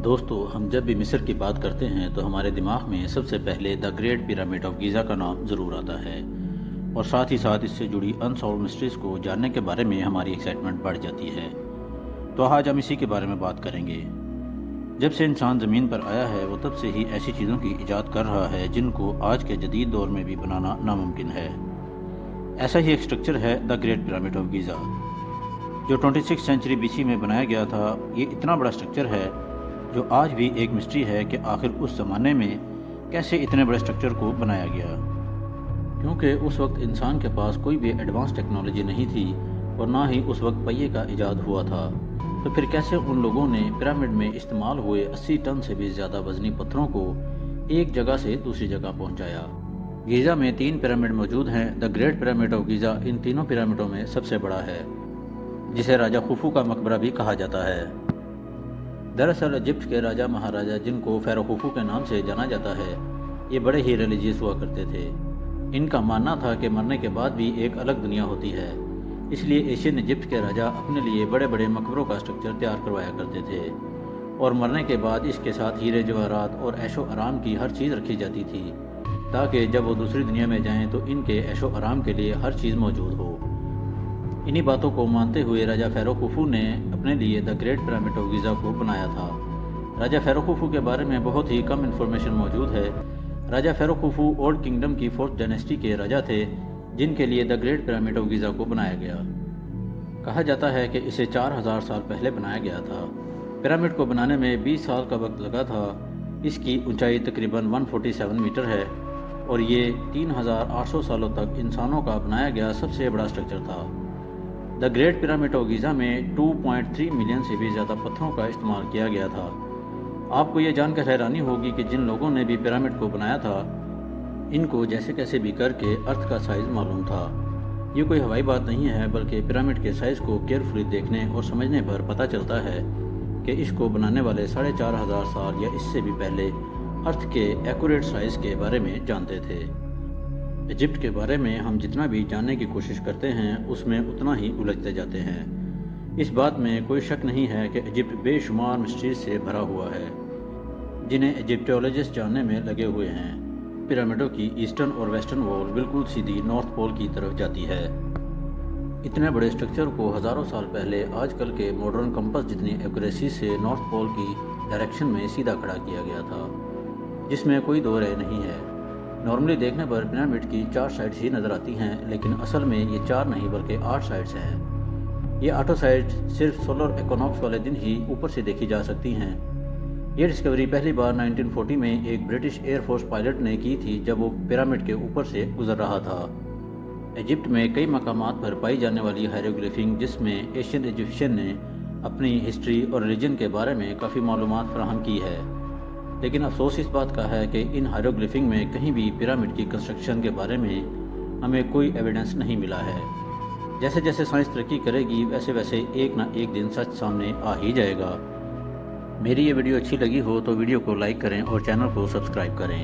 دوستو ہم جب بھی مصر کی بات کرتے ہیں تو ہمارے دماغ میں سب سے پہلے دا گریٹ پیرامڈ آف گیزا کا نام ضرور آتا ہے، اور ساتھ ہی ساتھ اس سے جڑی انسالوڈ مسٹریز کو جاننے کے بارے میں ہماری ایکسائٹمنٹ بڑھ جاتی ہے۔ تو آج ہم اسی کے بارے میں بات کریں گے۔ جب سے انسان زمین پر آیا ہے وہ تب سے ہی ایسی چیزوں کی ایجاد کر رہا ہے جن کو آج کے جدید دور میں بھی بنانا ناممکن ہے۔ ایسا ہی ایک اسٹرکچر ہے دا گریٹ پیرامڈ آف گیزا، جو 26 سینچری BC میں بنایا گیا تھا۔ یہ اتنا بڑا اسٹرکچر ہے جو آج بھی ایک مسٹری ہے کہ آخر اس زمانے میں کیسے اتنے بڑے اسٹرکچر کو بنایا گیا، کیونکہ اس وقت انسان کے پاس کوئی بھی ایڈوانس ٹیکنالوجی نہیں تھی اور نہ ہی اس وقت پہیے کا ایجاد ہوا تھا۔ تو پھر کیسے ان لوگوں نے پیرامڈ میں استعمال ہوئے 80 ٹن سے بھی زیادہ وزنی پتھروں کو ایک جگہ سے دوسری جگہ پہنچایا؟ گیزا میں 3 پیرامڈ موجود ہیں۔ دا گریٹ پیرامڈ آف گیزا ان تینوں پیرامڈوں میں سب سے بڑا ہے، جسے راجہ خوفو کا مقبرہ بھی کہا جاتا ہے۔ دراصل ایجپٹ کے راجہ مہاراجہ، جن کو فیرو خوفو کے نام سے جانا جاتا ہے، یہ بڑے ہی ریلیجیس ہوا کرتے تھے۔ ان کا ماننا تھا کہ مرنے کے بعد بھی ایک الگ دنیا ہوتی ہے، اس لیے ایشین ایجپٹ کے راجہ اپنے لیے بڑے بڑے مقبروں کا اسٹرکچر تیار کروایا کرتے تھے، اور مرنے کے بعد اس کے ساتھ ہیرے جواہرات اور عیش و آرام کی ہر چیز رکھی جاتی تھی، تاکہ جب وہ دوسری دنیا میں جائیں تو ان کے عیش و آرام کے لیے ہر چیز موجود ہو۔ انہی باتوں کو مانتے ہوئے راجہ فیرو خوفو نے اپنے لیے دا گریٹ پیرامڈ آف گیزا کو بنایا تھا۔ راجہ فیرو خوفو کے بارے میں بہت ہی کم انفارمیشن موجود ہے۔ راجہ فیرو خوفو اولڈ کنگڈم کی 4th ڈائنیسٹی کے راجہ تھے، جن کے لیے دا گریٹ پیرامڈ آف گیزا کو بنایا گیا۔ کہا جاتا ہے کہ اسے 4000 سال پہلے بنایا گیا تھا۔ پیرامڈ کو بنانے میں 20 سال کا وقت لگا تھا۔ اس کی اونچائی تقریباً 147 میٹر ہے، اور یہ 3800 سالوں تک انسانوں کا بنایا گیا سب سے بڑا اسٹرکچر تھا۔ دا گریٹ پیرامڈ آف گیزا میں 2.3 ملین سے بھی زیادہ پتھروں کا استعمال کیا گیا تھا۔ آپ کو یہ جان کر حیرانی ہوگی کہ جن لوگوں نے بھی پیرامڈ کو بنایا تھا، ان کو جیسے کیسے بھی کر کے ارتھ کا سائز معلوم تھا۔ یہ کوئی ہوائی بات نہیں ہے، بلکہ پیرامڈ کے سائز کو کیئرفلی دیکھنے اور سمجھنے پر پتہ چلتا ہے کہ اس کو بنانے والے 4500 سال یا اس سے بھی پہلے ارتھ کے ایکوریٹ سائز کے بارے میں جانتے تھے۔ ایجپٹ کے بارے میں ہم جتنا بھی جاننے کی کوشش کرتے ہیں اس میں اتنا ہی الجھتے جاتے ہیں۔ اس بات میں کوئی شک نہیں ہے کہ ایجپٹ بے شمار مسٹریز سے بھرا ہوا ہے، جنہیں ایجپٹولوجسٹ جاننے میں لگے ہوئے ہیں۔ پیرامڈوں کی ایسٹرن اور ویسٹرن وال بالکل سیدھی نارتھ پول کی طرف جاتی ہے۔ اتنے بڑے اسٹرکچر کو ہزاروں سال پہلے آج کل کے ماڈرن کمپس جتنی ایکوریسی سے نارتھ پول کی ڈائریکشن میں سیدھا کھڑا کیا گیا تھا، جس میں کوئی دو رائے نہیں ہے۔ نارملی دیکھنے پر پیرامڈ کی 4 سائڈز ہی نظر آتی ہیں، لیکن اصل میں یہ 4 نہیں بلکہ 8 سائڈز ہیں۔ یہ 8 سائڈز صرف سولر ایکونوکس والے دن ہی اوپر سے دیکھی جا سکتی ہیں۔ یہ ڈسکوری پہلی بار 1940 میں ایک برٹش ایئر فورس پائلٹ نے کی تھی، جب وہ پیرامڈ کے اوپر سے گزر رہا تھا۔ ایجپٹ میں کئی مقامات پر پائی جانے والی ہائیروگلیفنگ، جس میں ایشین ایجپشین نے اپنی ہسٹری اور ریلیجن کے بارے میں کافی معلومات فراہم کی ہے، لیکن افسوس اس بات کا ہے کہ ان ہائیروگلیفنگ میں کہیں بھی پیرامڈ کی کنسٹرکشن کے بارے میں ہمیں کوئی ایویڈنس نہیں ملا ہے۔ جیسے جیسے سائنس ترقی کرے گی ویسے ویسے ایک نہ ایک دن سچ سامنے آ ہی جائے گا۔ میری یہ ویڈیو اچھی لگی ہو تو ویڈیو کو لائک کریں اور چینل کو سبسکرائب کریں۔